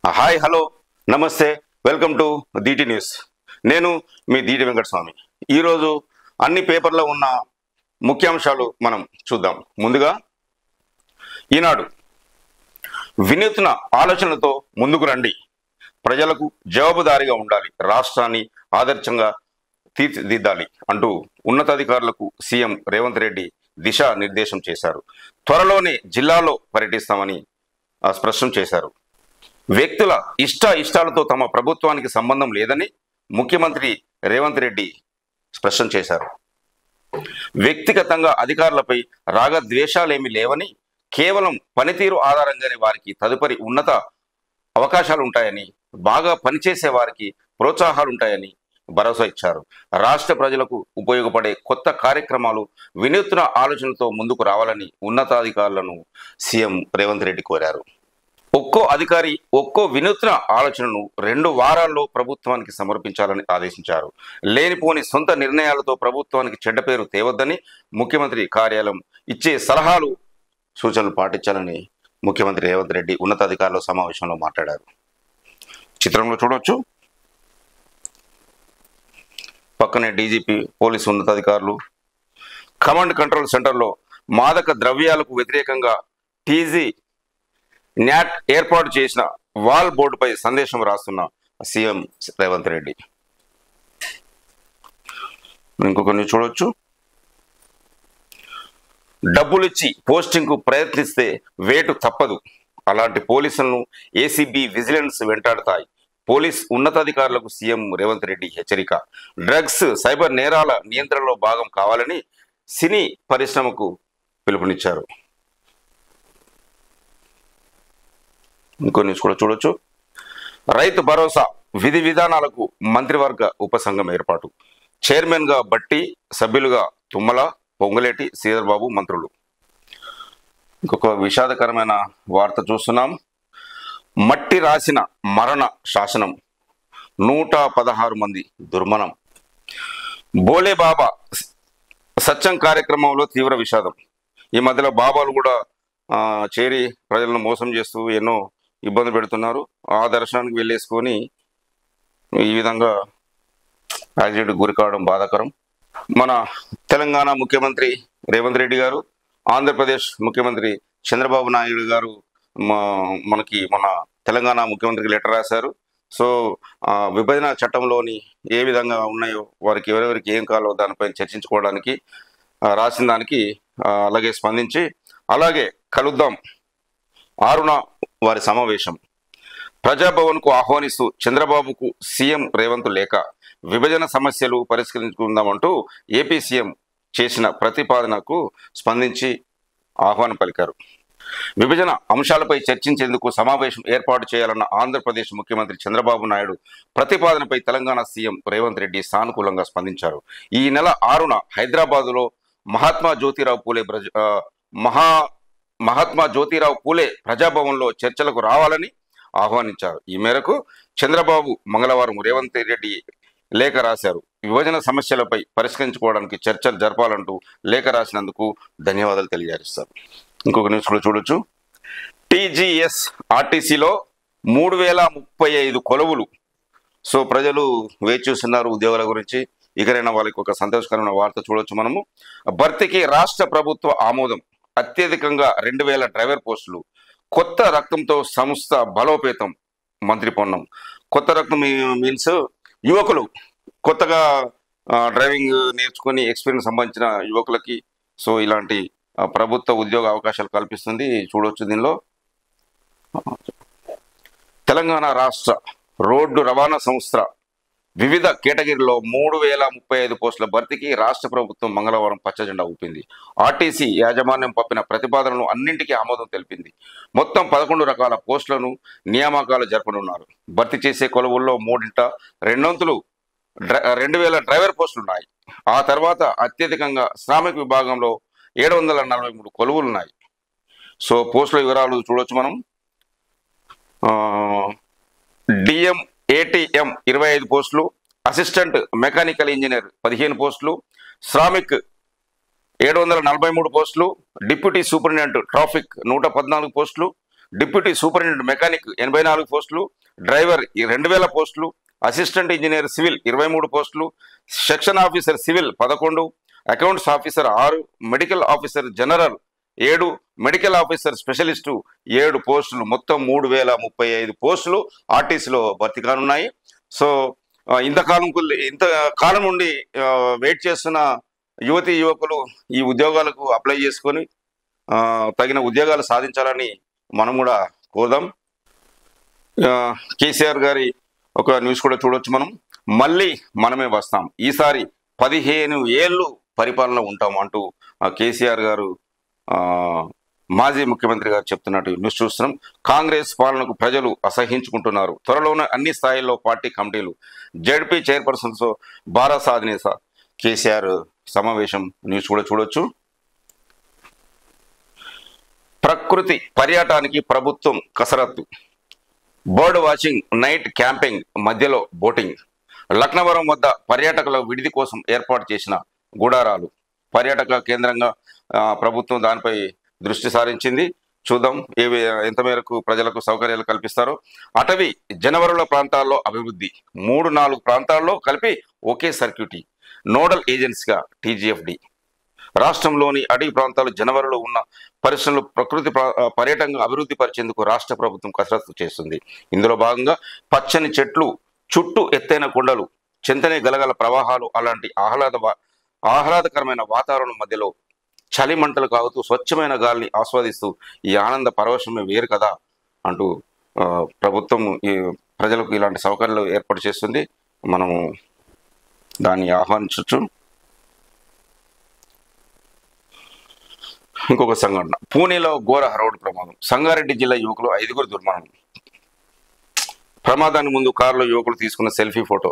Hi hello నమస్తే welcome to DT news. నేను మీ DT Venkataswamy. ఈరోజు అన్ని పేపర్లో ఉన్న ముఖ్యాంశాలు మనం చూద్దాం. ముందుగా ఈనాడు వినూత్న ఆలోచనలతో ముందుకు రండి, ప్రజలకు జవాబుదారీగా ఉండాలి, రాష్ట్రాన్ని ఆదర్శంగా తీర్చిదిద్దాలి అంటూ ఉన్నతాధికారులకు సీఎం రేవంత్ రెడ్డి దిశా నిర్దేశం చేశారు. త్వరలోనే జిల్లాలో పర్యటిస్తామని స్పష్టం చేశారు. వ్యక్తుల ఇష్టాలతో తమ ప్రభుత్వానికి సంబంధం లేదని ముఖ్యమంత్రి రేవంత్ రెడ్డి స్పష్టం చేశారు. వ్యక్తిగతంగా అధికారులపై రాగద్వేషాలేమీ లేవని, కేవలం పనితీరు ఆధారంగానే వారికి తదుపరి ఉన్నత అవకాశాలు ఉంటాయని, బాగా పనిచేసే వారికి ప్రోత్సాహాలుంటాయని భరోసా ఇచ్చారు. రాష్ట్ర ప్రజలకు ఉపయోగపడే కొత్త కార్యక్రమాలు, వినూత్న ఆలోచనలతో ముందుకు రావాలని ఉన్నతాధికారులను సీఎం రేవంత్ రెడ్డి కోరారు. ఒక్కో అధికారి ఒక్కో వినూత్న ఆలోచనను 2 వారాల్లో ప్రభుత్వానికి సమర్పించాలని ఆదేశించారు. లేనిపోని సొంత నిర్ణయాలతో ప్రభుత్వానికి చెడ్డ పేరు తేవద్దని ముఖ్యమంత్రి కార్యాలయం ఇచ్చే సలహాలు, సూచనలు పాటించాలని ముఖ్యమంత్రి రేవంత్ రెడ్డి ఉన్నతాధికారుల సమావేశంలో మాట్లాడారు. చిత్రంలో చూడవచ్చు, పక్కనే డీజీపీ, పోలీసు ఉన్నతాధికారులు. కమాండ్ కంట్రోల్ సెంటర్లో మాదక ద్రవ్యాలకు వ్యతిరేకంగా టీజీ న్యాట్ ఏర్పాటు చేసిన వాల్ బోర్డుపై సందేశం రాస్తున్న సీఎం రేవంత్ రెడ్డి. ఇంకొకరిని చూడవచ్చు, డబ్బులిచ్చి పోస్టింగ్కు ప్రయత్నిస్తే వేటు తప్పదు, అలాంటి పోలీసులను ఏసీబీ విజిలెన్స్ వెంటాడతాయి. పోలీస్ ఉన్నతాధికారులకు సీఎం రేవంత్ రెడ్డి హెచ్చరిక. డ్రగ్స్, సైబర్ నేరాల నియంత్రణలో భాగం కావాలని సినీ పరిశ్రమకు పిలుపునిచ్చారు. ఇంకో న్యూస్ కూడా చూడొచ్చు, రైతు భరోసా విధి విధానాలకు మంత్రివర్గ ఉపసంఘం ఏర్పాటు. చైర్మన్గా బట్టి, సభ్యులుగా తుమ్మల, పొంగులేటి, శ్రీధర్ బాబు మంత్రులు. ఇంకొక విషాదకరమైన వార్త చూస్తున్నాం. మట్టి రాసిన మరణ శాసనం, 116 మంది దుర్మరణం. బోలే బాబా సత్యం కార్యక్రమంలో తీవ్ర విషాదం. ఈ మధ్యలో బాబాలు కూడా చేరి ప్రజలను మోసం చేస్తూ ఎన్నో ఇబ్బంది పెడుతున్నారు. ఆ దర్శనానికి వెళ్ళేసుకొని ఈ విధంగా యాక్సిడెంట్ గురి కావడం బాధాకరం. మన తెలంగాణ ముఖ్యమంత్రి రేవంత్ రెడ్డి గారు, ఆంధ్రప్రదేశ్ ముఖ్యమంత్రి చంద్రబాబు నాయుడు గారు మనకి మన తెలంగాణ ముఖ్యమంత్రికి లెటర్ రాశారు. సో విభజన చట్టంలోని ఏ విధంగా ఉన్నాయో, వారికి ఎవరెవరికి ఏం కావాలో దానిపై చర్చించుకోవడానికి రాసిన దానికి అలాగే స్పందించి, అలాగే కలుద్దాం 6న వారి సమావేశం. ప్రజాభవన్కు ఆహ్వానిస్తూ చంద్రబాబుకు సీఎం రేవంత్ లేఖ. విభజన సమస్యలు పరిష్కరించుకుందామంటూ ఏపీ సీఎం చేసిన ప్రతిపాదనకు స్పందించి ఆహ్వానం పలికారు. విభజన అంశాలపై చర్చించేందుకు సమావేశం ఏర్పాటు చేయాలన్న ఆంధ్రప్రదేశ్ ముఖ్యమంత్రి చంద్రబాబు నాయుడు ప్రతిపాదనపై తెలంగాణ సీఎం రేవంత్ రెడ్డి సానుకూలంగా స్పందించారు. ఈ నెల 6న హైదరాబాదులో మహాత్మా జ్యోతిరావు పూలే ప్రజాభవన్లో చర్చలకు రావాలని ఆహ్వానించారు. ఈ మేరకు చంద్రబాబు మంగళవారం రేవంత్ రెడ్డి లేఖ రాశారు. విభజన సమస్యలపై పరిష్కరించుకోవడానికి చర్చలు జరపాలంటూ లేఖ రాసినందుకు ధన్యవాదాలు తెలియజేస్తారు. ఇంకొక న్యూస్ కూడా చూడొచ్చు, టీజీఎస్ ఆర్టీసీలో 3035 కొలువులు. సో ప్రజలు వేచి చూస్తున్నారు ఉద్యోగాల గురించి. ఇకనైనా వాళ్ళకి ఒక సంతోషకరమైన వార్త చూడొచ్చు మనము. భర్తీకి రాష్ట్ర ప్రభుత్వ ఆమోదం. అత్యధికంగా 2000 డ్రైవర్ పోస్టులు. కొత్త రక్తంతో సంస్థ బలోపేతం. మంత్రి పొన్నం. కొత్త రక్తం మీన్స్ యువకులు, కొత్తగా డ్రైవింగ్ నేర్చుకొని ఎక్స్పీరియన్స్ సంబంధించిన యువకులకి సో ఇలాంటి ప్రభుత్వ ఉద్యోగ అవకాశాలు కల్పిస్తుంది. చూడవచ్చు దీనిలో. తెలంగాణ రాష్ట్ర రోడ్డు రవాణా సంస్థ వివిధ కేటగిరీలో 3035 పోస్టుల భర్తీకి రాష్ట్ర ప్రభుత్వం మంగళవారం పచ్చజెండా ఊపింది. ఆర్టీసీ యాజమాన్యం పంపిన ప్రతిపాదనలు అన్నింటికీ ఆమోదం తెలిపింది. మొత్తం 11 రకాల పోస్టులను నియామకాలు జరపనున్నారు. భర్తీ చేసే కొలువుల్లో 2/3 2000 డ్రైవర్ పోస్టులున్నాయి. ఆ తర్వాత అత్యధికంగా శ్రామిక విభాగంలో 743 కొలువులున్నాయి. సో పోస్టుల వివరాలు చూడొచ్చు మనం. డిఎం ఏటీఎం 25 పోస్టులు, అసిస్టెంట్ మెకానికల్ ఇంజనీర్ 15 పోస్టులు, శ్రామిక్ 743 పోస్టులు, డిప్యూటీ సూపరింటెండెంట్ ట్రాఫిక్ 114 పోస్టులు, డిప్యూటీ సూపరింటెండెంట్ మెకానిక్ 84 పోస్టులు, డ్రైవర్ 2000 పోస్టులు, అసిస్టెంట్ ఇంజనీర్ సివిల్ 23 పోస్టులు, section officer civil 11, accounts officer 6, medical officer general 7, medical officer specialist 7 పోస్టులు, మొత్తం 3035 పోస్టులు ఆర్టీసీలో భర్తీ కానున్నాయి. సో ఇంతకాలం నుండి వెయిట్ చేస్తున్న యువతీ యువకులు ఈ ఉద్యోగాలకు అప్లై చేసుకొని తగిన ఉద్యోగాలు సాధించాలని మనం కూడా కోదాం. కేసీఆర్ గారి ఒక న్యూస్ కూడా చూడొచ్చు మనం. మళ్ళీ మనమే వస్తాం, ఈసారి 15 ఏళ్ళు పరిపాలన ఉంటాం అంటూ కేసీఆర్ గారు మాజీ ముఖ్యమంత్రి గారు చెప్తున్నట్టు న్యూస్ చూస్తున్నాం. కాంగ్రెస్ పాలనకు ప్రజలు అసహించుకుంటున్నారు. త్వరలోనే అన్ని స్థాయిల్లో పార్టీ కమిటీలు, జెడ్పీ చైర్పర్సన్స్ భారత అధినేత కేసీఆర్ సమావేశం న్యూస్ కూడా చూడొచ్చు. ప్రకృతి పర్యాటకానికి ప్రభుత్వం కసరత్తు, బర్డ్ వాచింగ్, నైట్ క్యాంపింగ్, మధ్యలో బోటింగ్. లక్నవరం వద్ద పర్యాటకుల విడిది కోసం ఏర్పాటు చేసిన గుడారాలు. పర్యాటక కేంద్రంగా ప్రభుత్వం దానిపై దృష్టి సారించింది. చూద్దాం ఎంత మేరకు ప్రజలకు సౌకర్యాలు కల్పిస్తారో. అటవీ జనవరుల ప్రాంతాల్లో అభివృద్ధి, 3-4 ప్రాంతాల్లో కలిపి ఒకే సర్క్యూటీ, నోడల్ ఏజెన్సీగా TGFD. రాష్ట్రంలోని అటవీ ప్రాంతాలు జనవరిలో ఉన్న పరిశ్రమలు ప్రకృతి పర్యాటకంగా అభివృద్ధి పరిచేందుకు రాష్ట్ర ప్రభుత్వం కసరత్తు చేస్తుంది. ఇందులో భాగంగా పచ్చని చెట్లు, చుట్టూ ఎత్తైన కొండలు, చింతనే గలగల ప్రవాహాలు, అలాంటి ఆహ్లాదకరమైన వాతావరణం మధ్యలో చలి మంటలు కాగుతూ స్వచ్ఛమైన గాలిని ఆస్వాదిస్తూ ఈ ఆనంద పరవశమే వేరు కదా అంటూ ప్రభుత్వం ఈ ప్రజలకు ఇలాంటి సౌకర్యాలు ఏర్పాటు చేస్తుంది. మనము దాన్ని ఆహ్వానించవచ్చు. ఇంకొక సంఘటన, పూణేలో ఘోర రోడ్డు ప్రమాదం. సంగారెడ్డి జిల్లా యువకులు 5 దుర్మరణం. ప్రమాదానికి ముందు కారులో యువకులు తీసుకున్న సెల్ఫీ ఫోటో.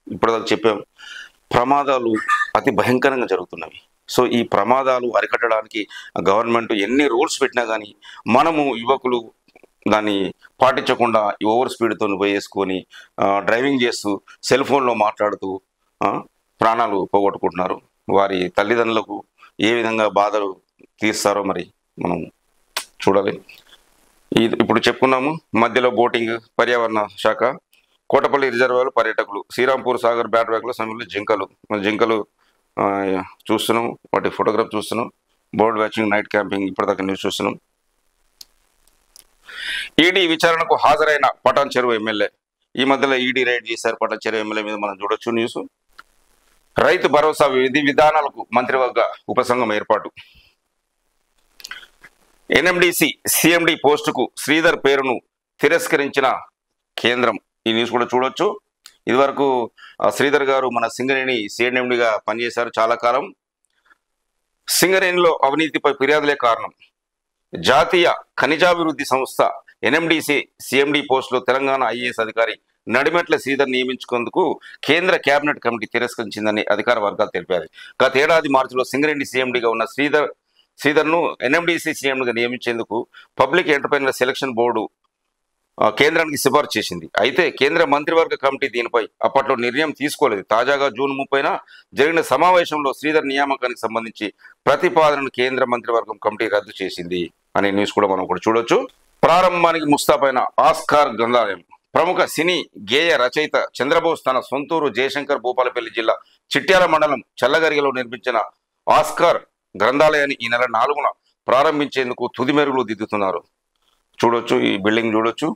ఇప్పుడు చెప్పాం, ప్రమాదాలు అతి భయంకరంగా జరుగుతున్నవి. సో ఈ ప్రమాదాలు అరికట్టడానికి గవర్నమెంట్ ఎన్ని రూల్స్ పెట్టినా కానీ మనము యువకులు దాన్ని పాటించకుండా ఓవర్ స్పీడ్తో పోయేసుకొని డ్రైవింగ్ చేస్తూ సెల్ ఫోన్లో మాట్లాడుతూ ప్రాణాలు పోగొట్టుకుంటున్నారు. వారి తల్లిదండ్రులకు ఏ విధంగా బాధలు తీస్తారో మరి మనం చూడాలి. ఇప్పుడు చెప్పుకున్నాము, మధ్యలో బోటింగ్, పర్యావరణ శాఖ, కోటపల్లి రిజర్వాయర్ పర్యాటకులు, శ్రీరాంపూర్ సాగర్ బ్యాట్ వ్యాక్ల సమయంలో జింకలు చూస్తున్నాం, వాటి ఫోటోగ్రాఫ్ చూస్తున్నాం. బర్డ్ వాచింగ్, నైట్ క్యాంపింగ్ ఇప్పటిదాకా న్యూస్ చూస్తున్నాం. ఈడీ విచారణకు హాజరైన పటాన్ చెరువు ఎమ్మెల్యే. ఈ మధ్యలో ఈడీ రైడ్ చేశారు పటాన్ చెరువు ఎమ్మెల్యే మీద, మనం చూడొచ్చు న్యూస్. రైతు భరోసా విధి విధానాలకు మంత్రివర్గ ఉపసంఘం ఏర్పాటు. NMDC CMD పోస్టుకు శ్రీధర్ పేరును తిరస్కరించిన కేంద్రం. ఈ న్యూస్ కూడా చూడొచ్చు. ఇదివరకు శ్రీధర్ గారు మన సింగరేణి CNMDగా పనిచేశారు చాలా కాలం. సింగరేణిలో అవినీతిపై ఫిర్యాదులే కారణం. జాతీయ ఖనిజాభివృద్ధి సంస్థ NMDC CMD పోస్టులో తెలంగాణ IAS అధికారి నడిమెట్ల శ్రీధర్ నియమించుకుందుకు కేంద్ర కేబినెట్ కమిటీ తిరస్కరించిందని అధికార వర్గాలు తెలిపారు. గత ఏడాది మార్చిలో సింగరేణి CMDగా ఉన్న శ్రీధర్ను NMDC CMDగా నియమించేందుకు పబ్లిక్ ఎంటర్ప్రైనర్ సెలక్షన్ బోర్డు కేంద్రానికి సిఫార్సు చేసింది. అయితే కేంద్ర మంత్రివర్గ కమిటీ దీనిపై అప్పట్లో నిర్ణయం తీసుకోలేదు. తాజాగా జూన్ 30న జరిగిన సమావేశంలో శ్రీధర్ నియామకానికి సంబంధించి ప్రతిపాదనను కేంద్ర మంత్రివర్గం కమిటీ రద్దు చేసింది అనే న్యూస్ కూడా మనం కూడా చూడొచ్చు. ప్రారంభానికి ముస్తాబైన ఆస్కార్ గ్రంథాలయం. ప్రముఖ సినీ గేయ రచయిత చంద్రబోస్ తన సొంతూరు జయశంకర్ భూపాలపల్లి జిల్లా చిట్యాల మండలం చల్లగరిగలో నిర్మించిన ఆస్కార్ గ్రంథాలయాన్ని ఈ నెల 4న ప్రారంభించేందుకు తుది మెరుగులు దిద్దుతున్నారు. చూడొచ్చు, ఈ బిల్డింగ్ చూడొచ్చు.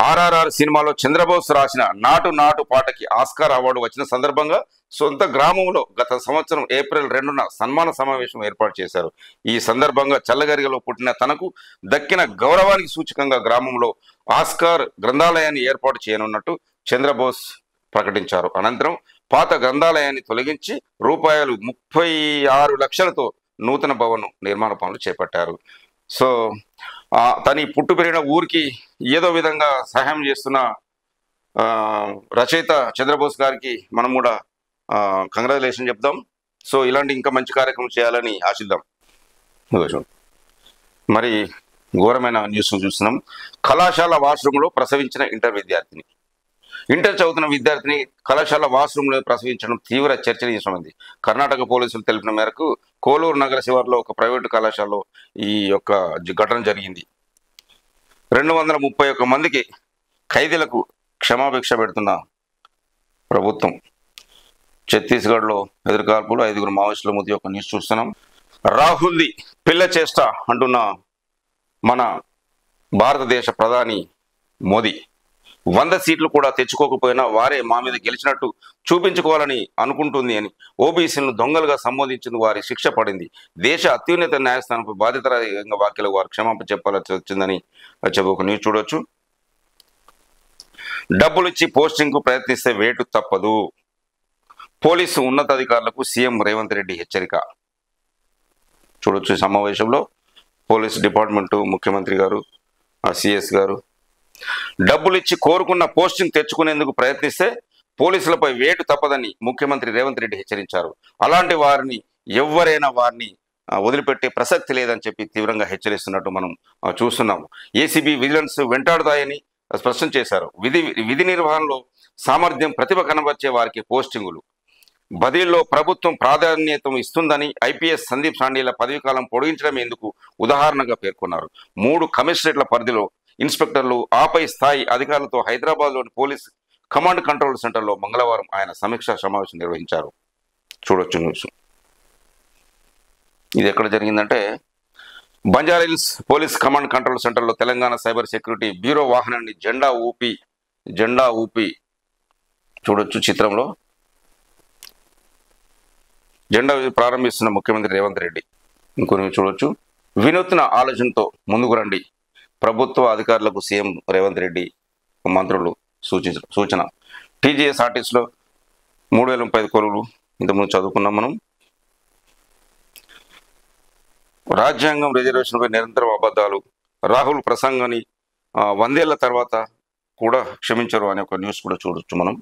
RRR సినిమాలో చంద్రబోస్ రాసిన నాటు నాటు పాటకి ఆస్కార్ అవార్డు వచ్చిన సందర్భంగా సొంత గ్రామంలో గత సంవత్సరం ఏప్రిల్ 2న సన్మాన సమావేశం ఏర్పాటు చేశారు. ఈ సందర్భంగా చల్లగరిగలో పుట్టిన తనకు దక్కిన గౌరవానికి సూచకంగా గ్రామంలో ఆస్కార్ గ్రంథాలయాన్ని ఏర్పాటు చేయనున్నట్టు చంద్రబోస్ ప్రకటించారు. అనంతరం పాత గ్రంథాలయాన్ని తొలగించి రూపాయలు 36 లక్షలతో నూతన భవనం నిర్మాణ పనులు చేపట్టారు. సో తని పుట్టు పెరిగిన ఊరికి ఏదో విధంగా సహాయం చేస్తున్న రచయిత చంద్రబోస్ గారికి మనం కూడా కంగ్రాచులేషన్ చెప్దాం. సో ఇలాంటి ఇంకా మంచి కార్యక్రమం చేయాలని ఆశిద్దాం. మరి ఘోరమైన న్యూస్ చూస్తున్నాం. కళాశాల వాష్రూమ్లో ప్రసవించిన ఇంటర్ విద్యార్థిని. ఇంటర్ చదువుతున్న విద్యార్థిని కళాశాల వాష్రూమ్లో ప్రసవించడం తీవ్ర చర్చనీయాంశమైంది. కర్ణాటక పోలీసులు తెలిపిన మేరకు కోలూరు నగర శివారులో ఒక ప్రైవేటు కళాశాలలో ఈ యొక్క ఘటన జరిగింది. 231 మందికి ఖైదీలకు క్షమాభిక్ష పెడుతున్న ప్రభుత్వం. ఛత్తీస్గఢ్లో ఎదురుకాల్పులు, 5 మావోయిస్టుల మృతి యొక్క న్యూస్ చూస్తున్నాం. రాహుల్ది పిల్ల చేష్ట అంటున్న మన భారతదేశ ప్రధాని మోదీ 100 సీట్లు కూడా తెచ్చుకోకపోయినా వారే మా మీద గెలిచినట్టు చూపించుకోవాలని అనుకుంటుంది అని ఓబీసీలను దొంగలుగా సంబోధించింది, వారి శిక్ష పడింది. దేశ అత్యున్నత న్యాయస్థానంపై బాధితరంగా వ్యాఖ్యలు వారు క్షమాపణ చెప్పాల్సి వచ్చిందని చెప్పి ఒక న్యూస్ చూడొచ్చు. డబ్బులిచ్చి పోస్టింగ్కు ప్రయత్నిస్తే వేటు తప్పదు. పోలీసు ఉన్నతాధికారులకు సీఎం రేవంత్ రెడ్డి హెచ్చరిక. చూడొచ్చు సమావేశంలో పోలీస్ డిపార్ట్మెంటు ముఖ్యమంత్రి గారు, సిఎస్ గారు డబ్బులిచ్చి కోరుకున్న పోస్టింగ్ తెచ్చుకునేందుకు ప్రయత్నిస్తే పోలీసులపై వేటు తప్పదని ముఖ్యమంత్రి రేవంత్ రెడ్డి హెచ్చరించారు. అలాంటి వారిని ఎవరైనా వారిని వదిలిపెట్టే ప్రసక్తి లేదని చెప్పి తీవ్రంగా హెచ్చరిస్తున్నట్టు మనం చూస్తున్నాము. ఏసీబీ విజిలెన్స్ వెంటాడుతాయని స్పష్టం చేశారు. విధి నిర్వహణలో సామర్థ్యం, ప్రతిభ కనబర్చే వారికి పోస్టింగులు, బదిలీలో ప్రభుత్వం ప్రాధాన్యత ఇస్తుందని ఐపీఎస్ సందీప్ సాండీల పదవీకాలం పొడిగించడం ఎందుకు ఉదాహరణగా పేర్కొన్నారు. 3 కమిషనరేట్ల పరిధిలో ఇన్స్పెక్టర్లు, ఆపై స్థాయి అధికారులతో హైదరాబాద్లోని పోలీస్ కమాండ్ కంట్రోల్ సెంటర్లో మంగళవారం ఆయన సమీక్షా సమావేశం నిర్వహించారు. చూడొచ్చు న్యూస్. ఇది ఎక్కడ జరిగిందంటే బంజారాహిల్స్ పోలీస్ కమాండ్ కంట్రోల్ సెంటర్లో తెలంగాణ సైబర్ సెక్యూరిటీ బ్యూరో వాహనాన్ని జెండా ఊపి చూడొచ్చు చిత్రంలో జెండా ప్రారంభిస్తున్న ముఖ్యమంత్రి రేవంత్ రెడ్డి. ఇంకొన్ని చూడొచ్చు. వినూత్న ఆలోచనతో ముందుకు రండి, ప్రభుత్వ అధికారులకు సీఎం రేవంత్ రెడ్డి మంత్రులు సూచన. టీజీఎస్ఆర్టీసీలో 3035 కొలువులు ఇంతకుముందు చదువుకున్నాం మనం. రాజ్యాంగం రిజర్వేషన్పై నిరంతరం అబద్ధాలు, రాహుల్ ప్రసంగాన్ని 100 ఏళ్ల తర్వాత కూడా క్షమించరు అనే ఒక న్యూస్ కూడా చూడొచ్చు మనం.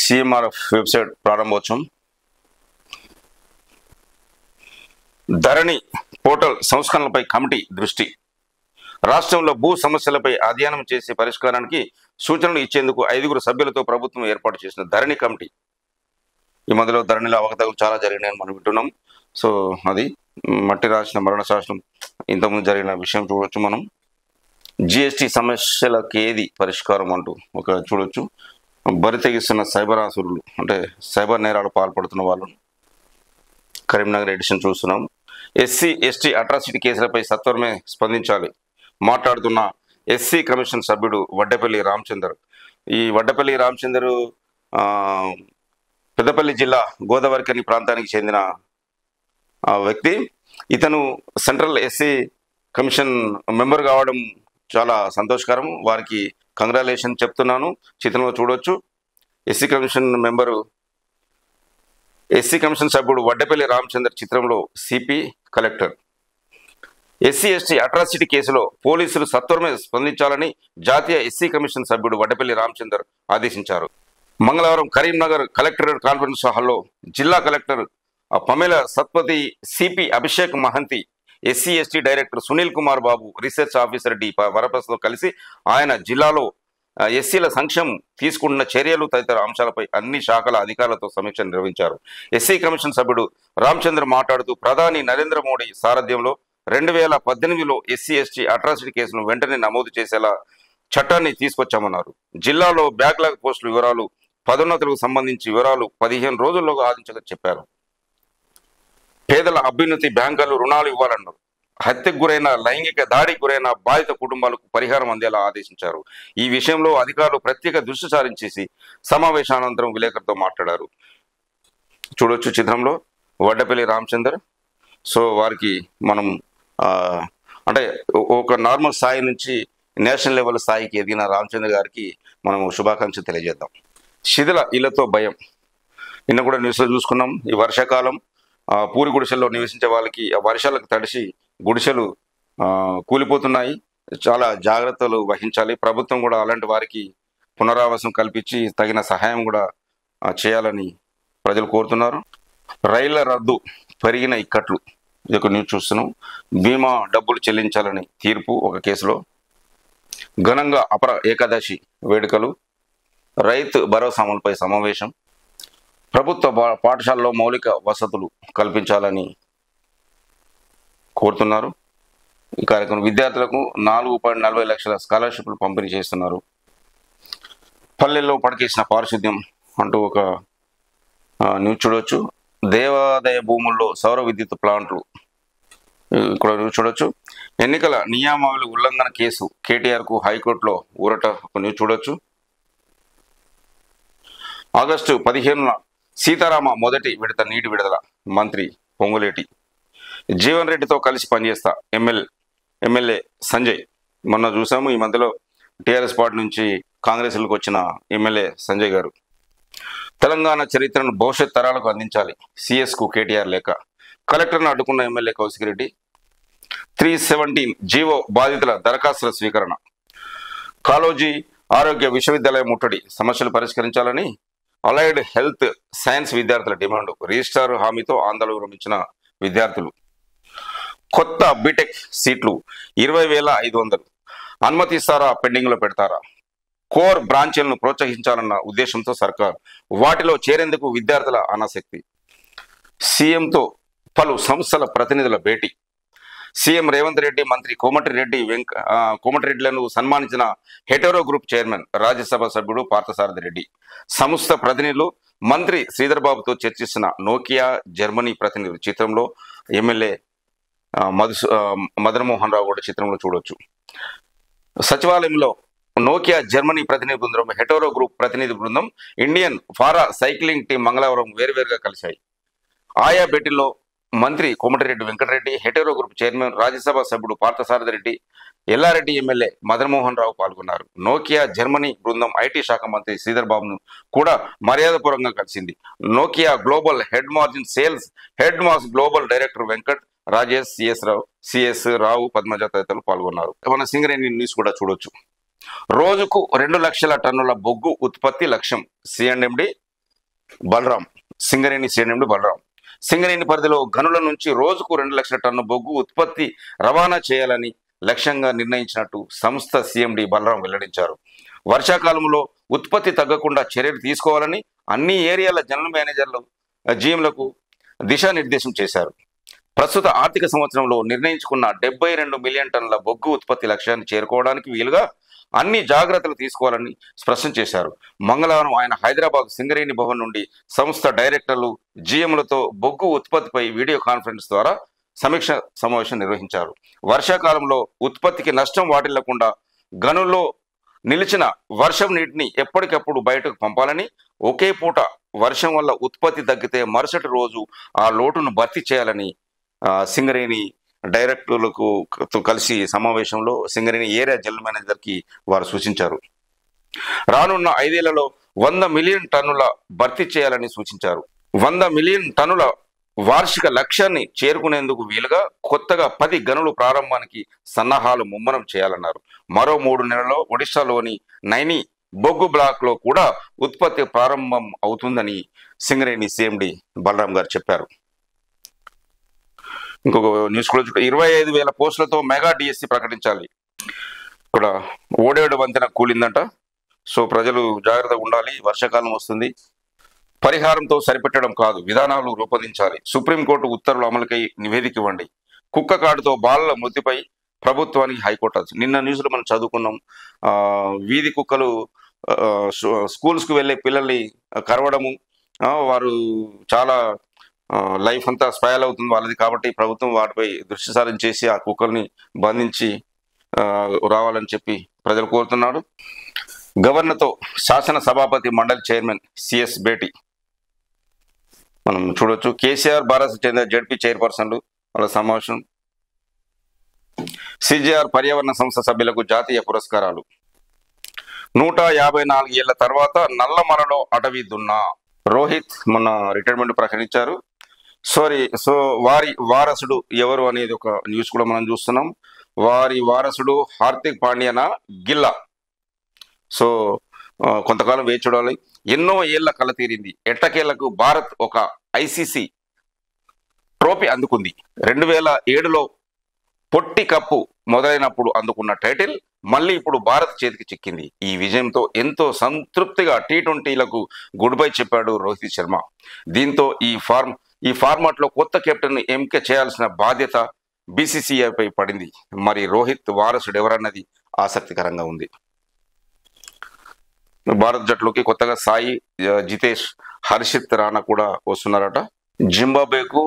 సిఎంఆర్ఎఫ్ వెబ్సైట్ ప్రారంభోత్సవం. ధరణి పోర్టల్ సంస్కరణలపై కమిటీ దృష్టి. రాష్ట్రంలో భూ సమస్యలపై అధ్యయనం చేసి పరిష్కారానికి సూచనలు ఇచ్చేందుకు 5 సభ్యులతో ప్రభుత్వం ఏర్పాటు చేసిన ధరణి కమిటీ. ఈ మధ్యలో ధరణిలో అవకతవకలు చాలా జరిగినాయని మనం వింటున్నాం. సో అది మట్టి రాసిన మరణ శాసనం ఇంతకుముందు జరిగిన విషయం చూడొచ్చు మనం. జిఎస్టీ సమస్యలకు ఏది పరిష్కారం అంటూ ఒక చూడొచ్చు. బరి తెగిస్తున్న సైబర్ ఆసురులు, అంటే సైబర్ నేరాలు పాల్పడుతున్న వాళ్ళు. కరీంనగర్ ఎడిషన్ చూస్తున్నాం. ఎస్సీ ఎస్టీ అట్రాసిటీ కేసులపై సత్వరమే స్పందించాలి మాట్లాడుతున్న ఎస్సీ కమిషన్ సభ్యుడు వడ్డేపల్లి రామచందర్. ఈ వడ్డేపల్లి రామచందర్ పెద్దపల్లి జిల్లా గోదావరికని ప్రాంతానికి చెందిన వ్యక్తి. ఇతను సెంట్రల్ ఎస్సీ కమిషన్ మెంబర్ కావడం చాలా సంతోషకరం. వారికి కంగ్రాచులేషన్ చెప్తున్నాను. చిత్రంలో చూడొచ్చు. ఎస్సీ కమిషన్ సభ్యుడు వడ్డేపల్లి రామచందర్ చిత్రంలో CP collector. SC ST atrocity కేసులో పోలీసులు సత్వరమే స్పందించాలని జాతీయ ఎస్సీ కమిషన్ సభ్యుడు వడ్డేపల్లి రామచందర్ ఆదేశించారు. మంగళవారం కరీంనగర్ కలెక్టరేట్ కాన్ఫరెన్స్ హాల్లో జిల్లా collector Pamela Satpathy, CP Abhishek Mohanty, SC ST director Sunil Kumar Babu, research officer D వరప్రసాద్తో కలిసి ఆయన జిల్లాలో ఎస్సీల సంక్షేమం తీసుకుంటున్న చర్యలు తదితర అంశాలపై అన్ని శాఖల అధికారులతో సమీక్ష నిర్వహించారు. ఎస్సీ కమిషన్ సభ్యుడు రామచంద్ర మాట్లాడుతూ ప్రధాని నరేంద్ర మోడీ సారథ్యంలో 2018లో ఎస్సీ ఎస్టీ అట్రాసిటీ కేసును వెంటనే నమోదు చేసేలా చట్టాన్ని తీసుకొచ్చామన్నారు. జిల్లాలో బ్యాక్లాగ్ పోస్టుల వివరాలు, పదోన్నతులకు సంబంధించి వివరాలు 15 రోజుల్లోగా ఆదించగా చెప్పారు. పేదల అభ్యున్నతి, బ్యాంకులు రుణాలు ఇవ్వాలన్నారు. హత్యకు గురైన, లైంగిక దాడికి గురైన బాధిత కుటుంబాలకు పరిహారం అందేలా ఆదేశించారు. ఈ విషయంలో అధికారులు ప్రత్యేక దృష్టి సారించేసి సమావేశానంతరం విలేకరులతో మాట్లాడారు. చూడొచ్చు చిత్రంలో వడ్డేపల్లి రామచందర్. సో వారికి మనం అంటే ఒక నార్మల్ స్థాయి నుంచి నేషనల్ లెవెల్ స్థాయికి ఎదిగిన రామచంద్ర గారికి మనం శుభాకాంక్షలు తెలియజేద్దాం. శిథిల ఇళ్లతో భయం. నిన్న కూడా న్యూస్లో చూసుకున్నాం. ఈ వర్షాకాలం పూరి గుడిసెల్లో నివసించే వాళ్ళకి వర్షాలకు తడిసి గుడిసెలు కూలిపోతున్నాయి. చాలా జాగ్రత్తలు వహించాలి. ప్రభుత్వం కూడా అలాంటి వారికి పునరావాసం కల్పించి తగిన సహాయం కూడా చేయాలని ప్రజలు కోరుతున్నారు. రైళ్ల రద్దు, పెరిగిన ఇక్కట్లు. ఇది ఒక న్యూస్ చూస్తున్నాం. బీమా డబ్బులు చెల్లించాలని తీర్పు ఒక కేసులో. ఘనంగా అపర ఏకాదశి వేడుకలు. రైతు భరోసా అమలుపై సమావేశం. ప్రభుత్వ పాఠశాలలో మౌలిక వసతులు కల్పించాలని కోరుతున్నారు. ఈ కార్యక్రమం విద్యార్థులకు 4.40 లక్షల స్కాలర్షిప్లు పంపిణీ చేస్తున్నారు. పల్లెల్లో పడకేసిన పారిశుద్ధ్యం అంటూ ఒక న్యూస్ చూడవచ్చు. దేవాదాయ భూముల్లో సౌర విద్యుత్ ప్లాంట్లు ఇక్కడ న్యూస్ చూడొచ్చు. ఎన్నికల నియామావళి ఉల్లంఘన కేసు కేటీఆర్కు హైకోర్టులో ఊరట ఒక న్యూస్ చూడొచ్చు. ఆగస్టు 15న సీతారామ మొదటి విడత నీటి విడుదల, మంత్రి పొంగులేటి. జీవన్ రెడ్డితో కలిసి పనిచేస్తా ఎమ్మెల్యే సంజయ్. మొన్న చూసాము, ఈ మధ్యలో టీఆర్ఎస్ పార్టీ నుంచి కాంగ్రెస్లకు వచ్చిన ఎమ్మెల్యే సంజయ్ గారు. తెలంగాణ చరిత్రను భవిష్యత్ తరాలకు అందించాలి, సిఎస్కు కేటీఆర్ లేఖ. కలెక్టర్ను అడ్డుకున్న ఎమ్మెల్యే కౌశిక్ 317 జీవో బాధితుల దరఖాస్తుల స్వీకరణ. కాళోజీ ఆరోగ్య విశ్వవిద్యాలయం ముట్టడి సమస్యలు పరిష్కరించాలని అలైడ్ హెల్త్ సైన్స్ విద్యార్థుల డిమాండ్. రిజిస్ట్రార్ హామీతో ఆందోళన విరమించిన విద్యార్థులు. కొత్త బీటెక్ సీట్లు 20,500 అనుమతిస్తారా, పెండింగ్లో పెడతారా? కోర్ బ్రాంచీలను ప్రోత్సహించాలన్న ఉద్దేశంతో సర్కార్ వాటిలో చేరేందుకు విద్యార్థుల అనాసక్తి. సీఎంతో పలు సంస్థల ప్రతినిధుల భేటీ. సీఎం రేవంత్ రెడ్డి, మంత్రి కోమటిరెడ్డిలను సన్మానించిన హెటెరో గ్రూప్ చైర్మన్, రాజ్యసభ సభ్యుడు పార్థసారథి రెడ్డి. సంస్థ ప్రతినిధులు మంత్రి శ్రీధర్ బాబుతో చర్చిస్తున్న నోకియా జర్మనీ ప్రతినిధులు. చిత్రంలో ఎమ్మెల్యే మదన్ మోహన్ రావు కూడా చిత్రంలో చూడొచ్చు. సచివాలయంలో నోకియా జర్మనీ ప్రతినిధి బృందం, హెటెరో గ్రూప్ ప్రతినిధి బృందం, ఇండియన్ ఫారా సైక్లింగ్ టీం మంగళవారం వేరువేరుగా కలిశాయి. ఆయా భేటీల్లో మంత్రి Komatireddy Venkatreddy, Hetero group chairman, Rajya Sabha సభ్యుడు పార్థసారథి రెడ్డి, ఎల్లారెడ్డి ఎమ్మెల్యే మదన్ మోహన్ రావు పాల్గొన్నారు. నోకియా జర్మనీ బృందం ఐటీ శాఖ మంత్రి శ్రీధర్ బాబును కూడా మర్యాదపూర్వకంగా కలిసింది. Nokia global head margin sales head mass global director Venkat Rajesh, CS Rao, Padmaja తదితరులు పాల్గొన్నారు. మన సింగరేణి న్యూస్ కూడా చూడొచ్చు. రోజుకు 2 లక్షల టన్నుల బొగ్గు ఉత్పత్తి లక్ష్యం. CMD Balram, Singareni CMD Balram. సింగరేణి పరిధిలో గనుల నుంచి రోజుకు 2 లక్షల టన్ను బొగ్గు ఉత్పత్తి రవాణా చేయాలని లక్ష్యంగా నిర్ణయించినట్టు సంస్థ సిఎండి బలరాం వెల్లడించారు. వర్షాకాలంలో ఉత్పత్తి తగ్గకుండా చర్యలు తీసుకోవాలని అన్ని ఏరియాల జనరల్ మేనేజర్లు, జీఎంలకు దిశానిర్దేశం చేశారు. ప్రస్తుత ఆర్థిక సంవత్సరంలో నిర్ణయించుకున్న 72 మిలియన్ టన్నుల బొగ్గు ఉత్పత్తి లక్ష్యాన్ని చేరుకోవడానికి వీలుగా అన్ని జాగ్రత్తలు తీసుకోవాలని స్పష్టం చేశారు. మంగళవారం ఆయన హైదరాబాద్ సింగరేణి భవన్ నుండి సంస్థ డైరెక్టర్లు, జీఎంలతో బొగ్గు ఉత్పత్తిపై వీడియో కాన్ఫరెన్స్ ద్వారా సమీక్ష సమావేశం నిర్వహించారు. వర్షాకాలంలో ఉత్పత్తికి నష్టం వాటిల్లకుండా గనుల్లో నిలిచిన వర్షం నీటిని ఎప్పటికప్పుడు బయటకు పంపాలని, ఒకే పూట వర్షం వల్ల ఉత్పత్తి తగ్గితే మరుసటి రోజు ఆ లోటును భర్తీ చేయాలని సింగరేణి డైరెక్టర్లకు కలిసి సమావేశంలో సింగరేణి ఏరియా జనరల్ మేనేజర్కి వారు సూచించారు. రానున్న 5 ఏళ్లలో 100 మిలియన్ టన్నుల భర్తీ చేయాలని సూచించారు. 100 మిలియన్ టన్నుల వార్షిక లక్ష్యాన్ని చేరుకునేందుకు వీలుగా కొత్తగా 10 గనులు ప్రారంభానికి సన్నాహాలు ముమ్మరం చేయాలన్నారు. మరో 3 నెలల్లో ఒడిశాలోని నైని బొగ్గు బ్లాక్ లో కూడా ఉత్పత్తి ప్రారంభం అవుతుందని సింగరేణి సిఎండి బలరాం గారు చెప్పారు. ఇంకొక న్యూస్ కూడా 25,000 పోస్టులతో మెగా డిఎస్సి ప్రకటించాలి. ఇక్కడ ఓడేడు వంతెన కూలిందంట. సో ప్రజలు జాగ్రత్తగా ఉండాలి, వర్షాకాలం వస్తుంది. పరిహారంతో సరిపెట్టడం కాదు, విధానాలు రూపొందించాలి. సుప్రీంకోర్టు ఉత్తర్వులు అమలుకై నివేదిక ఇవ్వండి. కుక్క కాటుతో బాలల మృతిపై ప్రభుత్వానికి హైకోర్టు. నిన్న న్యూస్లో మనం చదువుకున్నాం, వీధి కుక్కలు స్కూల్స్కి వెళ్ళే పిల్లల్ని కరవడము, వారు చాలా లైఫ్ అంతా స్పాయిల్ అవుతుంది వాళ్ళది. కాబట్టి ప్రభుత్వం వాటిపై దృష్టి సారించేసి ఆ కుక్కల్ని బంధించి రావాలని చెప్పి ప్రజలు కోరుతున్నాడు. గవర్నర్తో శాసన సభాపతి మండలి చైర్మన్ సిఎస్ భేటీ మనం చూడొచ్చు. కేసీఆర్ భారత్ చెందిన జడ్పీ చైర్పర్సన్లు వాళ్ళ సమావేశం. సిజిఆర్ పర్యావరణ సంస్థ సభ్యులకు జాతీయ పురస్కారాలు. 154 ఏళ్ల తర్వాత నల్లమలలో అటవీ దున్నా. రోహిత్ మొన్న రిటైర్మెంట్ ప్రకటించారు. సో వారి వారసుడు ఎవరు అనేది ఒక న్యూస్ కూడా మనం చూస్తున్నాం. వారి వారసుడు హార్దిక్ పాండ్యానా, గిల్లా. సో కొంతకాలం వేచి చూడాలి. ఎన్నో ఏళ్ల కల తీరింది. ఎట్టకేలకు భారత్ ఒక ఐసీసీ ట్రోఫీ అందుకుంది. 2007లో పొట్టి కప్పు మొదలైనప్పుడు అందుకున్న టైటిల్ మళ్ళీ ఇప్పుడు భారత్ చేతికి చిక్కింది. ఈ విజయంతో ఎంతో సంతృప్తిగా T20లకు గుడ్ బై చెప్పాడు రోహిత్ శర్మ. దీంతో ఈ ఫార్మాట్ లో కొత్త కెప్టెన్ ఎంపిక చేయాల్సిన బాధ్యత బీసీసీఐపై పడింది. మరి రోహిత్ వారసుడు ఎవరన్నది ఆసక్తికరంగా ఉంది. భారత జట్టులోకి కొత్తగా సాయి, జితేష్, హర్షిత్ రాణా కూడా వస్తున్నారట. జింబాబ్వేకు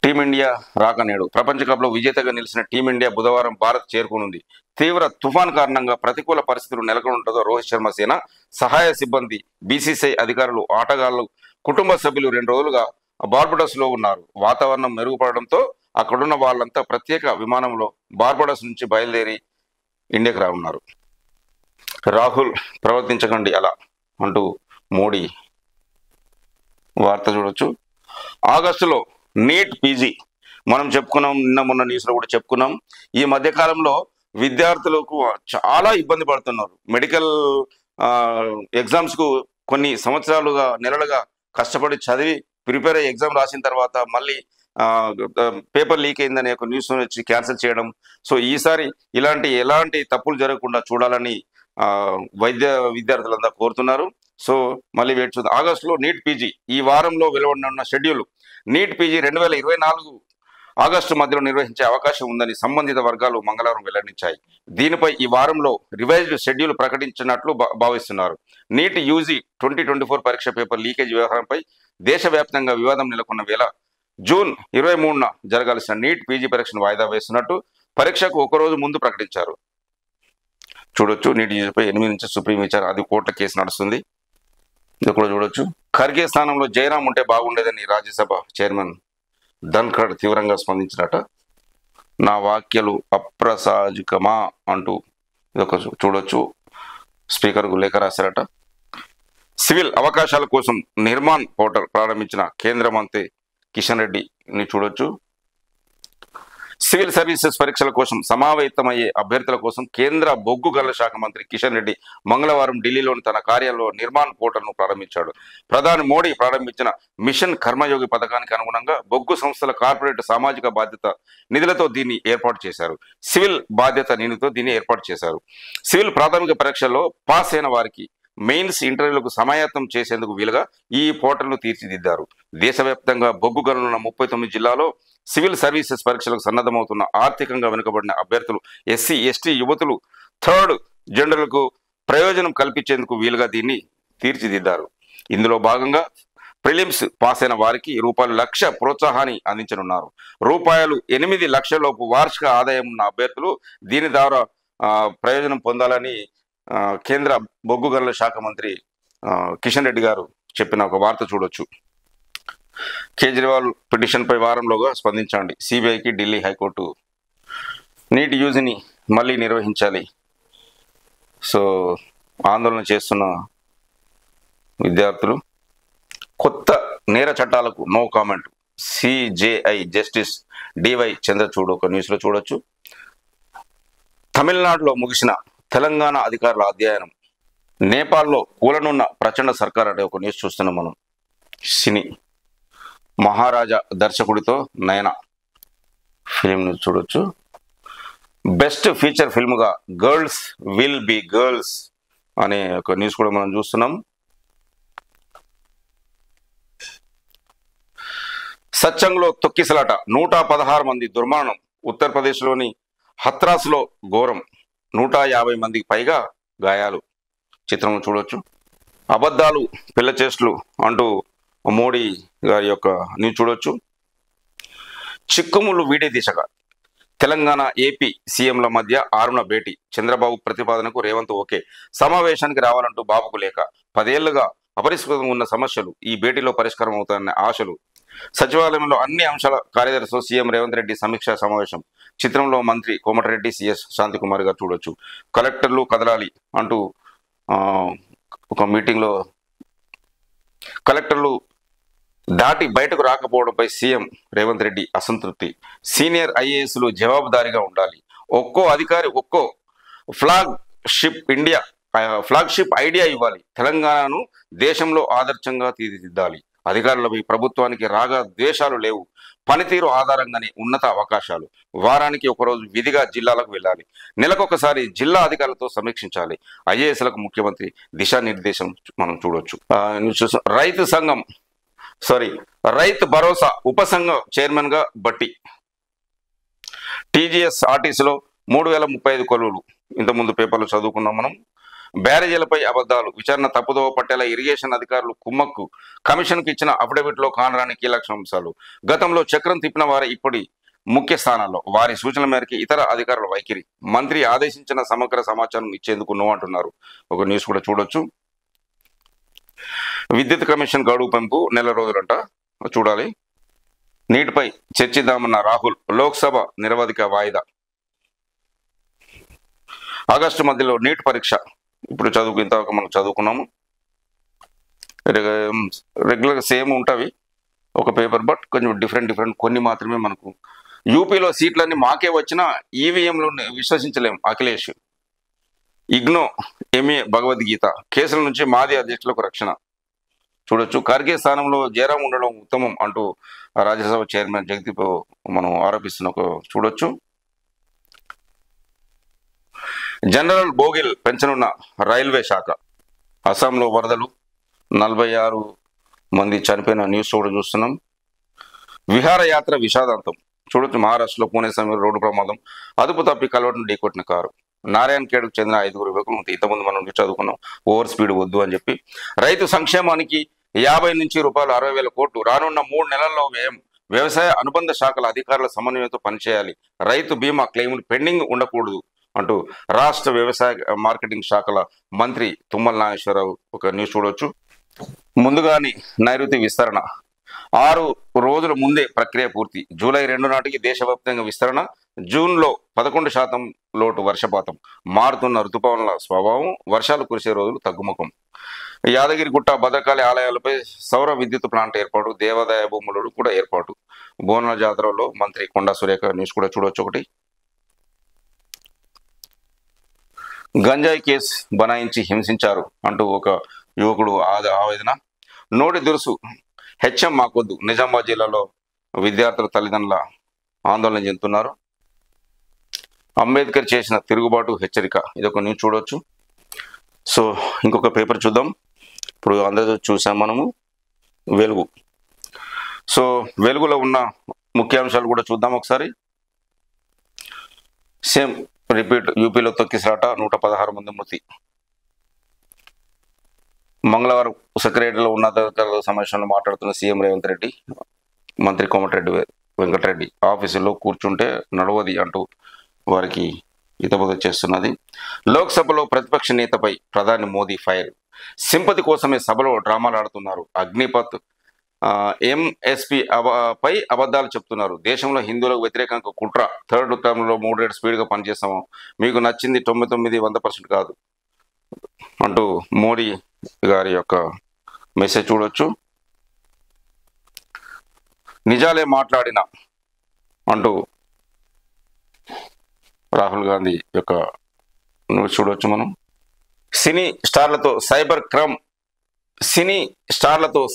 టీమిండియా రాక నేడు. ప్రపంచ కప్ లో విజేతగా నిలిచిన టీమిండియా బుధవారం భారత్ చేరుకోనుంది. తీవ్ర తుఫాన్ కారణంగా ప్రతికూల పరిస్థితులు నెలకొనడంతో రోహిత్ శర్మ సేన, సహాయ సిబ్బంది, బీసీసీఐ అధికారులు, ఆటగాళ్లు, కుటుంబ సభ్యులు 2 రోజులుగా బార్బడోస్ లో ఉన్నారు. వాతావరణం మెరుగుపడడంతో అక్కడున్న వాళ్ళంతా ప్రత్యేక విమానంలో బార్బడోస్ నుంచి బయలుదేరి ఇండియాకి రానున్నారు. రాహుల్ ప్రవర్తించకండి అలా అంటూ మోడీ వార్త చూడొచ్చు. ఆగస్టులో నీట్ పీజీ మనం చెప్పుకున్నాం, నిన్న మొన్న న్యూస్లో కూడా చెప్పుకున్నాం. ఈ మధ్య కాలంలో విద్యార్థులకు చాలా ఇబ్బంది పడుతున్నారు. మెడికల్ ఎగ్జామ్స్కు కొన్ని సంవత్సరాలుగా, నెలలుగా కష్టపడి చదివి ప్రిపేర్ అయ్యి ఎగ్జామ్ రాసిన తర్వాత మళ్ళీ పేపర్ లీక్ అయిందని ఒక న్యూస్ వచ్చి క్యాన్సిల్ చేయడం. సో ఈసారి ఎలాంటి తప్పులు జరగకుండా చూడాలని విద్యార్థులంతా కోరుతున్నారు. సో మళ్ళీ వెయిట్ చూద్దాం. ఆగస్టులో నీట్ పీజీ ఈ వారంలో వెలువడిన షెడ్యూల్. నీట్ పీజీ 2024 ఆగస్టు మధ్యలో నిర్వహించే అవకాశం ఉందని సంబంధిత వర్గాలు మంగళవారం వెల్లడించాయి. దీనిపై ఈ వారంలో రివైజ్డ్ షెడ్యూల్ ప్రకటించినట్లు భావిస్తున్నారు. నీట్ యూజీ 2024 పరీక్ష పేపర్ లీకేజ్ వ్యవహారంపై దేశవ్యాప్తంగా వివాదం నెలకొన్న వేళ జూన్ 23న జరగాల్సిన నీట్ పీజీ పరీక్షను వాయిదా వేస్తున్నట్టు పరీక్షకు ఒకరోజు ముందు ప్రకటించారు. చూడొచ్చు. నీట్ యూజీపై 8 నుంచి సుప్రీం విచారణ, అది కోర్టుల కేసు నడుస్తుంది. ఇది కూడా చూడొచ్చు. ఖర్గే స్థానంలో జయరాం ఉంటే బాగుండేదని రాజ్యసభ చైర్మన్ ధన్ఖడ్ తీవ్రంగా స్పందించినట. నా వ్యాఖ్యలు అప్రసాజికమా అంటూ ఇదొక చూడొచ్చు. స్పీకర్కు లేఖ రాశారట. సివిల్ అవకాశాల కోసం నిర్మాణ్ పోర్టల్ ప్రారంభించిన కేంద్ర మంత్రి కిషన్ రెడ్డిని చూడొచ్చు. సివిల్ సర్వీసెస్ పరీక్షల కోసం సమావేశమయ్యే అభ్యర్థుల కోసం కేంద్ర బొగ్గు గనుల శాఖ మంత్రి కిషన్ రెడ్డి మంగళవారం ఢిల్లీలోని తన కార్యాలయంలో నిర్మాణ్ పోర్టల్ను ప్రారంభించాడు. ప్రధాని మోడీ ప్రారంభించిన మిషన్ కర్మయోగి పథకానికి అనుగుణంగా బొగ్గు సంస్థల కార్పొరేట్ సామాజిక బాధ్యత నిధులతో దీన్ని ఏర్పాటు చేశారు. సివిల్ బాధ్యత నిధులతో దీన్ని ఏర్పాటు చేశారు. సివిల్ ప్రాథమిక పరీక్షల్లో పాస్ అయిన వారికి మెయిన్స్, ఇంటర్వ్యూలకు సమాయత్తం చేసేందుకు వీలుగా ఈ పోర్టల్ను తీర్చిదిద్దారు. దేశవ్యాప్తంగా బొగ్గు గనులున్న 39 జిల్లాలో సివిల్ సర్వీసెస్ పరీక్షలకు సన్నద్ధమవుతున్న ఆర్థికంగా వెనుకబడిన అభ్యర్థులు, ఎస్సీ, ఎస్టీ, యువతులు, థర్డ్ జెండర్లకు ప్రయోజనం కల్పించేందుకు వీలుగా దీన్ని తీర్చిదిద్దారు. ఇందులో భాగంగా ప్రిలిమ్స్ పాస్ అయిన వారికి ₹1,00,000 ప్రోత్సాహాన్ని అందించనున్నారు. ₹8 లక్షల లోపు వార్షిక ఆదాయం ఉన్న అభ్యర్థులు దీని ద్వారా ప్రయోజనం పొందాలని కేంద్ర బొగ్గు గనుల శాఖ మంత్రి కిషన్ రెడ్డి గారు చెప్పిన ఒక వార్త చూడొచ్చు. కేజ్రీవాల్ పిటిషన్పై వారంలోగా స్పందించండి. సిబిఐకి ఢిల్లీ హైకోర్టు నీట్ యూజీని మళ్ళీ నిర్వహించాలి. సో ఆందోళన చేస్తున్న విద్యార్థులు. కొత్త నేర చట్టాలకు no comment. CJI justice DY Chandrachud ఒక న్యూస్లో చూడొచ్చు. తమిళనాడులో ముగిసిన తెలంగాణ అధికారుల అధ్యయనం. నేపాల్లో కూలనున్న ప్రచండ సర్కార్ అంటే ఒక న్యూస్ చూస్తున్నాం మనం. సినీ మహారాజా దర్శకుడితో నయన ఫిలిం చూడొచ్చు. బెస్ట్ ఫీచర్ ఫిల్మ్గా గర్ల్స్ విల్ బి గర్ల్స్ అనే ఒక న్యూస్ కూడా మనం చూస్తున్నాం. సత్సంగ్లో తొక్కిసలాట, 116 మంది దుర్మరణం. ఉత్తరప్రదేశ్లోని హత్రాస్లో ఘోరం, 150 మందికి పైగా గాయాలు. చిత్రం చూడొచ్చు. అబద్ధాలు, పిల్ల చేష్టలు అంటూ మోడీ గారి యొక్క న్యూస్ చూడొచ్చు. చిక్కుముళ్ళు వీడే దిశగా తెలంగాణ, ఏపీ సీఎంల మధ్య ఆరున భేటీ. చంద్రబాబు ప్రతిపాదనకు రేవంత్ ఓకే. సమావేశానికి రావాలంటూ బాబుకు లేఖ. 10 ఏళ్లుగా అపరిష్కృతంగా ఉన్న సమస్యలు ఈ భేటీలో పరిష్కారం అవుతాయన్న ఆశలు. సచివాలయంలో అన్ని అంశాల కార్యదర్శితో సీఎం రేవంత్ రెడ్డి సమీక్షా సమావేశం. చిత్రంలో మంత్రి కోమటిరెడ్డి, సిఎస్ శాంతికుమార్ గారు చూడొచ్చు. కలెక్టర్లు కదలాలి అంటూ ఒక మీటింగ్లో కలెక్టర్లు దాటి బయటకు రాకపోవడంపై సీఎం రేవంత్ రెడ్డి అసంతృప్తి. సీనియర్ ఐఏఎస్లు జవాబుదారీగా ఉండాలి. ఒక్కో అధికారి ఒక్కో ఫ్లాగ్షిప్ ఐడియా ఇవ్వాలి. తెలంగాణను దేశంలో ఆదర్శంగా తీర్చిదిద్దాలి. అధికారులపై ప్రభుత్వానికి రాగా ద్వేషాలు లేవు. పనితీరు ఆధారంగానే ఉన్నత అవకాశాలు. వారానికి ఒకరోజు విధిగా జిల్లాలకు వెళ్ళాలి. నెలకొకసారి జిల్లా అధికారులతో సమీక్షించాలి. ఐఏఎస్లకు ముఖ్యమంత్రి దిశానిర్దేశం మనం చూడొచ్చు. రైతు సంఘం రైతు భరోసా ఉపసంఘం చైర్మన్ గా బట్టి. టీజీఎస్ ఆర్టీసీలో 3035 కొలువులు. ఇంతకుముందు పేపర్లు చదువుకున్నాం మనం. బ్యారేజీలపై అబద్ధాలు, విచారణ తప్పుదోవ పట్టేలా ఇరిగేషన్ అధికారులు కుమ్మక్కు, కమిషన్కు ఇచ్చిన అఫిడవిట్లో కానరాని కీలక అంశాలు. గతంలో చక్రం తిప్పిన వారి ఇప్పటి ముఖ్య స్థానాల్లో, వారి సూచనల మేరకు ఇతర అధికారుల వైఖరి. మంత్రి ఆదేశించిన సమగ్ర సమాచారం ఇచ్చేందుకు నో అంటున్నారు. ఒక న్యూస్ కూడా చూడొచ్చు. విద్యుత్ కమిషన్ గడువు పెంపు నెల రోజులంట, చూడాలి. నీటిపై చర్చిద్దామన్న రాహుల్, లోక్సభ నిరవధిక వాయిదా. ఆగస్టు మధ్యలో నీట్ పరీక్ష. ఇప్పుడు ఇంతవరకు మనం చదువుకున్నాము. రెగ్యులర్గా సేమ్ ఉంటవి ఒక పేపర్, బట్ కొంచెం డిఫరెంట్ కొన్ని మాత్రమే మనకు. యూపీలో సీట్లన్నీ మాకే వచ్చినా ఈవీఎంలు విశ్వసించలేం, అఖిలేష్. ఇగ్నో ఎంఏ భగవద్గీత కేసుల నుంచి మాజీ అధ్యక్షులకు రక్షణ. చూడొచ్చు. ఖర్గే స్థానంలో జయరాం ఉండడం ఉత్తమం అంటూ రాజ్యసభ చైర్మన్ జగదీప్ మనం ఆరోపిస్తున్న చూడొచ్చు. జనరల్ బోగిల్ పెంచనున్న రైల్వే శాఖ. అస్సాంలో వరదలు, 46 మంది చనిపోయిన న్యూస్ కూడా చూస్తున్నాం. విహారయాత్ర విషాదాంతం. చూడొచ్చు. మహారాష్ట్రలో పూణే సమీపంలో రోడ్డు ప్రమాదం, అదుపు తప్పి కలవటం ఢీకొట్టిన కారు. నారాయణఖేడ్కు చెందిన 5 యువకులు. ఇంతకుముందు మనం చదువుకున్నాం, ఓవర్ స్పీడ్ వద్దు అని చెప్పి. రైతు సంక్షేమానికి 50 నుంచి రూపాయలు 60,000 కోట్లు. రానున్న 3 నెలల్లో వ్యయం. వ్యవసాయ అనుబంధ శాఖల అధికారుల సమన్వయంతో పనిచేయాలి. రైతు బీమా క్లెయిములు పెండింగ్ ఉండకూడదు అంటూ రాష్ట్ర వ్యవసాయ మార్కెటింగ్ శాఖల మంత్రి తుమ్మల నాగేశ్వరరావు. ఒక న్యూస్ చూడవచ్చు. ముందుగాని నైరుతి విస్తరణ. 6 రోజుల ముందే ప్రక్రియ పూర్తి. జూలై 2 నాటికి దేశవ్యాప్తంగా విస్తరణ. జూన్లో 11% లోటు వర్షపాతం. మారుతున్న ఋతుపవనాల స్వభావం. వర్షాలు కురిసే రోజులు తగ్గుముఖం. యాదగిరిగుట్ట భద్రకాళి ఆలయాలపై సౌర విద్యుత్ ప్లాంట్ ఏర్పాటు. దేవాదాయ భూములు కూడా ఏర్పాటు. బోనాల జాతరలో మంత్రి కొండా సురేఖ. న్యూస్ కూడా చూడవచ్చు. ఒకటి, గంజాయి కేసు బనాయించి హింసించారు అంటూ ఒక యువకుడు ఆవేదన. నోటి దురుసు, హెచ్ఎం మాకొద్దు. నిజామాబాద్ జిల్లాలో విద్యార్థుల తల్లిదండ్రుల ఆందోళన చెందుతున్నారు. అంబేద్కర్ చేసిన తిరుగుబాటు హెచ్చరిక. ఇదొక న్యూస్ చూడవచ్చు. సో ఇంకొక పేపర్ చూద్దాం. ఇప్పుడు అందరూ చూసాం మనము. వెలుగు. సో వెలుగులో ఉన్న ముఖ్యాంశాలు కూడా చూద్దాం ఒకసారి. Same repeat. యూపీలో తొక్కిసలాట, 116 మంది మృతి. మంగళవారం సెక్రటరీలో ఉన్నతాధికారుల సమావేశంలో మాట్లాడుతున్న సీఎం రేవంత్ రెడ్డి, మంత్రి కోమటిరెడ్డి వెంకటరెడ్డి ఆఫీసులో కూర్చుంటే నడవది అంటూ వారికి హితబోధ చేస్తున్నది. లోక్సభలో ప్రతిపక్ష నేతపై ప్రధాని మోదీ ఫైర్. సింపతి కోసమే సభలో డ్రామాలు ఆడుతున్నారు. అగ్నిపత్ ఎంఎస్పీ పై అబద్ధాలు చెప్తున్నారు. దేశంలో హిందువులకు వ్యతిరేకంగా కుట్ర. థర్డ్ టర్మ్లో 3 రేటు స్పీడ్గా పనిచేస్తాము. మీకు నచ్చింది 99 100% కాదు అంటూ మోడీ గారి యొక్క మెసేజ్ చూడొచ్చు. నిజాలే మాట్లాడిన అంటూ రాహుల్ గాంధీ యొక్క చూడొచ్చు మనం. సినీ స్టార్లతో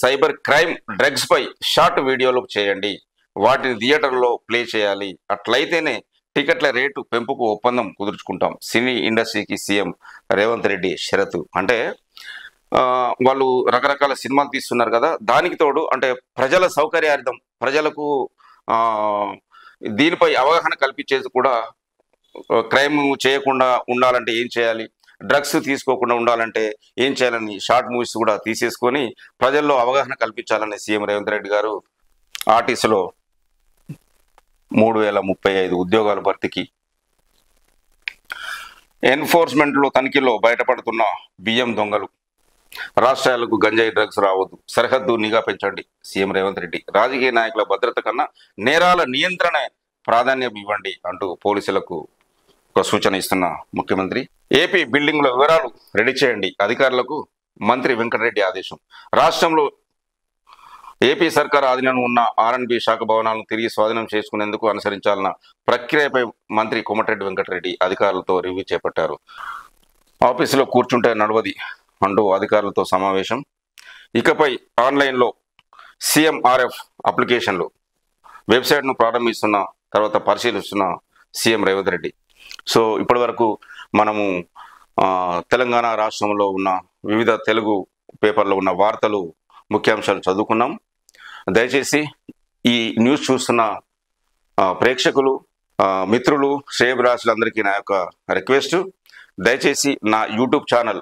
సైబర్ క్రైమ్ డ్రగ్స్ పై షార్ట్ వీడియోలు చేయండి. వాటిని థియేటర్లో ప్లే చేయాలి. అట్లయితేనే టికెట్ల రేటు పెంపుకు ఒప్పందం కుదుర్చుకుంటాం. సినీ ఇండస్ట్రీకి సీఎం రేవంత్ రెడ్డి షరతు. అంటే వాళ్ళు రకరకాల సినిమాలు తీస్తున్నారు కదా, దానికి తోడు అంటే ప్రజల సౌకర్యార్థం, ప్రజలకు దీనిపై అవగాహన కల్పించేది కూడా. క్రైమ్ చేయకుండా ఉండాలంటే ఏం చేయాలి, డ్రగ్స్ తీసుకోకుండా ఉండాలంటే ఏం చేయాలని షార్ట్ మూవీస్ కూడా తీసేసుకొని ప్రజల్లో అవగాహన కల్పించాలని సీఎం రేవంత్ రెడ్డి గారు ఆర్టీసీలో 3035 ఉద్యోగాల భర్తీకి. ఎన్ఫోర్స్మెంట్లో తనిఖీలో బయటపడుతున్న బియ్యం దొంగలు. రాష్ట్రాలకు గంజాయి డ్రగ్స్ రావద్దు, సరిహద్దు నిఘా పెంచండి సీఎం రేవంత్ రెడ్డి. రాజకీయ నాయకుల భద్రత కన్నా నేరాల నియంత్రణ ప్రాధాన్యం ఇవ్వండి అంటూ పోలీసులకు ఒక సూచన ఇస్తున్న ముఖ్యమంత్రి. ఏపీ బిల్డింగ్ల వివరాలు రెడీ చేయండి అధికారులకు మంత్రి వెంకటరెడ్డి ఆదేశం. రాష్ట్రంలో ఏపీ సర్కార్ ఆధీనంలో ఉన్న R&B శాఖ భవనాలను తిరిగి స్వాధీనం చేసుకునేందుకు అనుసరించాలన్న ప్రక్రియపై మంత్రి కోమటిరెడ్డి వెంకటరెడ్డి అధికారులతో రివ్యూ చేపట్టారు. ఆఫీసులో కూర్చుంటే నడవది అంటూ అధికారులతో సమావేశం. ఇకపై ఆన్లైన్లో CMRF అప్లికేషన్లు వెబ్సైట్ను ప్రారంభిస్తున్న తర్వాత పరిశీలిస్తున్న సీఎం రేవంత్ రెడ్డి. సో ఇప్పటి వరకు మనము తెలంగాణ రాష్ట్రంలో ఉన్న వివిధ తెలుగు పేపర్లో ఉన్న వార్తలు ముఖ్యాంశాలు చదువుకున్నాం. దయచేసి ఈ న్యూస్ చూస్తున్న ప్రేక్షకులు, మిత్రులు, శ్రేయభిలాషులందరికీ నా యొక్క రిక్వెస్ట్, దయచేసి నా YouTube channel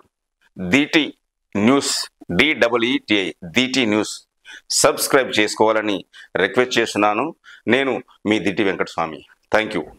DT news DEETI DT news subscribe చేసుకోవాలని రిక్వెస్ట్ చేస్తున్నాను. నేను మీ దిట్టి వెంకటస్వామి. Thank you.